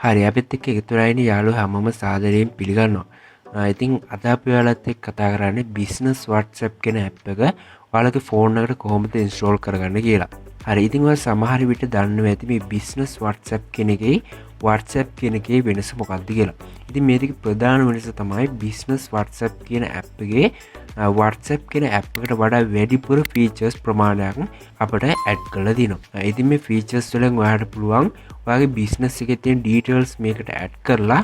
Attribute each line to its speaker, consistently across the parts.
Speaker 1: හරි අපිත් එක්ක එකතු වෙලා ඉන්න යාළුවෝ හැමෝම සාදරයෙන් පිළිගන්නවා. ඉතින් අද අපි ඔයාලත් එක්ක කතා කරන්නේ බිස්නස් WhatsApp කියන ඇප් එක ඔයාලගේ ෆෝන් එකට කොහොමද ඉන්ස්ටෝල් කරගන්න කියලා. හරි ඉතින් ඔයාලා සමහර විට දන්නවා ඇති මේ බිස්නස් WhatsApp කියන එකේ WhatsApp කියන එකේ වෙනස මොකක්ද කියලා. ඉතින් මේ දෙක ප්‍රධාන වෙනස තමයි බිස්නස් WhatsApp කියන ඇප් එකේ WhatsApp කියන ඇප් එකට වඩා වැඩිපුර ෆීචර්ස් ප්‍රමාණයක් අපිට ඇඩ් කරලා දිනවා. ඉතින් මේ ෆීචර්ස් වලින් ඔයාලට පුළුවන් ඔයාගේ බිස්නස් එකේ තියෙන ඩීටේල්ස් මේකට ඇඩ් කරලා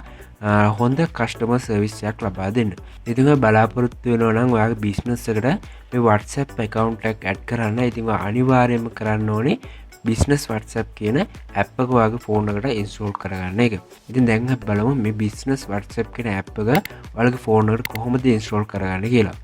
Speaker 1: හොඳ කස්ටමර් සර්විස් එකක් ලබා දෙන්න. ඉතින් ඔයා බලාපොරොත්තු වෙනවා නම් ඔයාගේ බිස්නස් එකට මේ WhatsApp account එකක් ඇඩ් කරන්න. ඉතින් ඔයා අනිවාර්යයෙන්ම කරන්න ඕනේ බිස්නස් WhatsApp කියන ඇප් එක ඔයාගේ ෆෝන් එකට ඉන්ස්ටෝල් කරගන්න එක. ඉතින් දැන් අපි බලමු මේ බිස්නස් WhatsApp කියන ඇප් එක ඔයාගේ ෆෝන් එකට කොහොමද ඉන්ස්ටෝල් කරගන්න කියලා.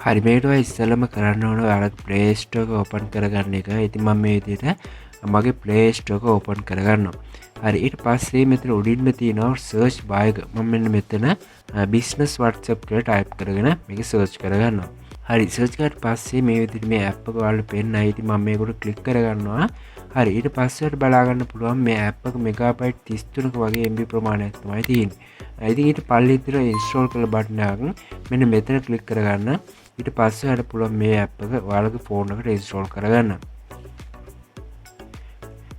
Speaker 1: හරි මේකට ඔයා ඉස්සෙල්ලම කරන්න ඕන ඔයාලා Play Store එක ඕපන් කරගන්න එක. ඉතින් මම මේ විදිහට මගේ Play Store එක ඕපන් කරගන්නවා. හරි ඊට පස්සේ මෙතන උඩින්ම තියෙනවා search bar එක. මම මෙන්න මෙතන business WhatsApp කියලා ටයිප් කරගෙන මේක search කරගන්නවා. හරි search කරලා පස්සේ මේ විදිහට මේ app එක ඔයාලට පෙන්නයි. ඉතින් මම මේකට ක්ලික් කරගන්නවා. හරි ඊට පස්සේ ඔයාලට බලා ගන්න පුළුවන් මේ app එක මෙගාබයිට් 33ක වගේ MB ප්‍රමාණයක් තමයි තියෙන්නේ. ඉතින් ඊට පල්ලේ තියෙන install කරලා බටන් එකක් මෙන්න මෙතන ක්ලික් කරගන්න. ඊට පස්සේ ඔයාලට පුළුවන් මේ app එක ඔයාලගේ ෆෝන් එකට install කරගන්න.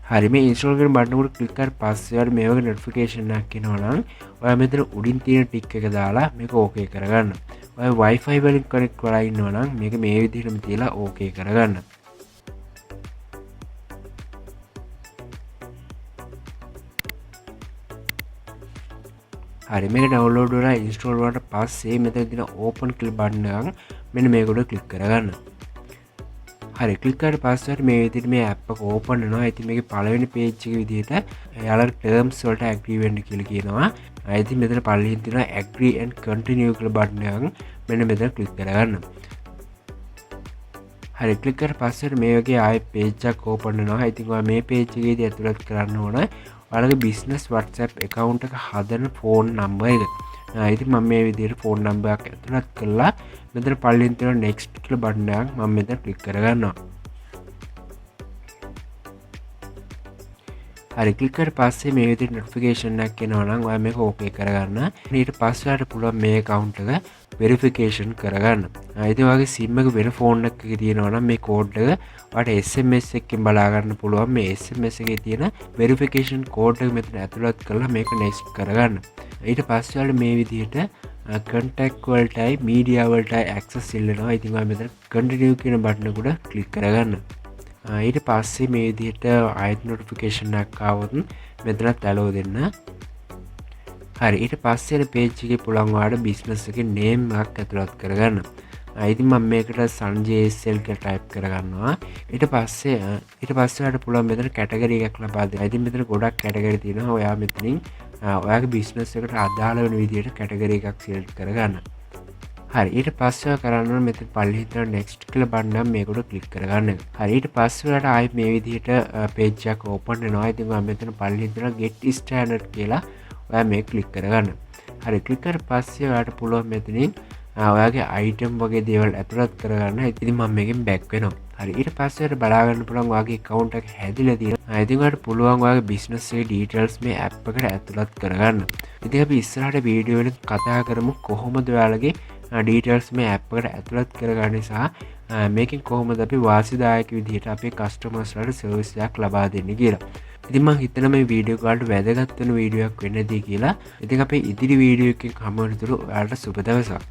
Speaker 1: හරි මේ ඉන්ස්ටෝල් කරන බටන් එකට ක්ලික් කරලා පස්සේ ඔයාලට මේ වගේ නොටිෆිකේෂන් එකක් එනවා නම් ඔයා මෙතන උඩින් තියෙන ටික් එක දාලා මේක ඕකේ කරගන්න. ඔයා Wi-Fi වලින් කනෙක්ට් කරලා ඉන්නවා නම් මේක මේ විදිහටම තියලා ඕකේ කරගන්න. හරි මේක ඩවුන්ලෝඩ් වෙලා ඉන්ස්ටෝල් වුණාට පස්සේ මෙතන තියෙන ඕපන් කියලා බටන් එකක් මෙන්න මේක උඩ ක්ලික් කරගන්න. හරි ක්ලික් කරලා පස්සේ මේ විදිහට මේ ඇප් එක ඕපන් වෙනවා. ඉතින් මේකේ පළවෙනි පේජ් එකේ විදිහට යාළුවගේ ටර්ම්ස් වලට ඇග්‍රී වෙන්න කියලා කියනවා. ඉතින් මෙතන පල්ලෙහින් තියෙනවා agree and continue කියලා බටන් එකක් මෙන්න මෙතන ක්ලික් කරගන්න. හරි ක්ලික් කරලා පස්සේ මේ වගේ ආයෙ පේජ් එකක් ඕපන් වෙනවා. ඉතින් ඔයා මේ පේජ් එකේදී ඇතුළත් කරන්න ඕන ඔයාලගේ බිස්නස් WhatsApp account එක හදන ෆෝන් නම්බර් එක. ඉතින් මම මේ විදිහට ෆෝන් නම්බර් එකක් ඇතුළත් කරලා මෙතන පල්ලෙන් තියෙන next කියලා බටන් එකක් මම මෙතන ක්ලික් කරගන්නවා. හරි ක්ලික් කරලා පස්සේ මේ විදිහට notification එකක් එනවා නම් ඔයා මේක ඕකේ කරගන්න. ඊට පස්සේ ඔයාලට පුළුවන් මේ account එක verification කරගන්න. ඉතින් ඔයාගේ SIM එක වෙන ෆෝන් එකක තියෙනවා නම් මේ code එක ඔයාලට SMS එකකින් බලා ගන්න පුළුවන්. මේ SMS එකේ තියෙන verification code එක මෙතන ඇතුළත් කරලා මේක next කරගන්න. ඊට පස්සේ ඔයාලට මේ විදිහට contact වලටයි media වලටයි access ඉල්ලනවා. ඉතින් ඔයා මෙතන continue කියන බටන් එක උඩ click කරගන්න. ඊට පස්සේ මේ විදිහට ආයෙත් notification එකක් ආවොත් මෙතනත් allow දෙන්න. හරි ඊට පස්සේ page එකේ පුළුවන් ඔයාලට business එකේ name එකක් ඇතුළත් කරගන්න. ඉතින් මම මේකට සංජය SL කියලා type කරගන්නවා. ඊට පස්සේ ඔයාලට පුළුවන් මෙතන category එකක් ලබා දෙන්න. ඉතින් මෙතන ගොඩක් category තියෙනවා. ඔයා මෙතනින් ඔයාගේ බිස්නස් එකට අදාළ වෙන විදිහට කැටගරි එකක් සිලෙක්ට් කරගන්න. හරි ඊට පස්සේ කරන්න ඕනේ මෙතන පල්ලෙහින් තියෙන next කියලා බටන් එක මේක උඩ ක්ලික් කරගන්න එක. හරි ඊට පස්සේ ඔයාලට ආයෙත් මේ විදිහට page එකක් open වෙනවා. ඉතින් මම මෙතන පල්ලෙහින් තියෙන get started කියලා ඔයා මේක ක්ලික් කරගන්න. හරි ක්ලික් කරලා පස්සේ ඔයාලට පුළුවන් මෙතනින් ඔයාගේ item වගේ දේවල් ඇතුළත් කරගන්න. ඉතින් මම මේකෙන් back වෙනවා. හරි ඊට පස්සේ ඔයාලට බලා ගන්න පුළුවන් ඔයාගේ account එක හැදිලා තියෙනවා. ඉතින් ඔයාලට පුළුවන් ඔයාගේ business එකේ details මේ app එකට ඇතුළත් කරගන්න. ඉතින් අපි ඉස්සරහට වීඩියෝ වලින් කතා කරමු කොහොමද ඔයාලගේ details මේ app එකට ඇතුළත් කරගන්නේ සහ මේකෙන් කොහොමද අපි වාසිදායක විදිහට අපේ customers වලට service එකක් ලබා දෙන්නේ කියලා. ඉතින් මම හිතනවා මේ වීඩියෝ එක ඔයාලට වැදගත් වෙන වීඩියෝ එකක් වෙන්නදී කියලා. ඉතින් අපේ ඉදිරි වීඩියෝ එකකින් හමු වෙනතුරු ඔයාලට සුබ දවසක්.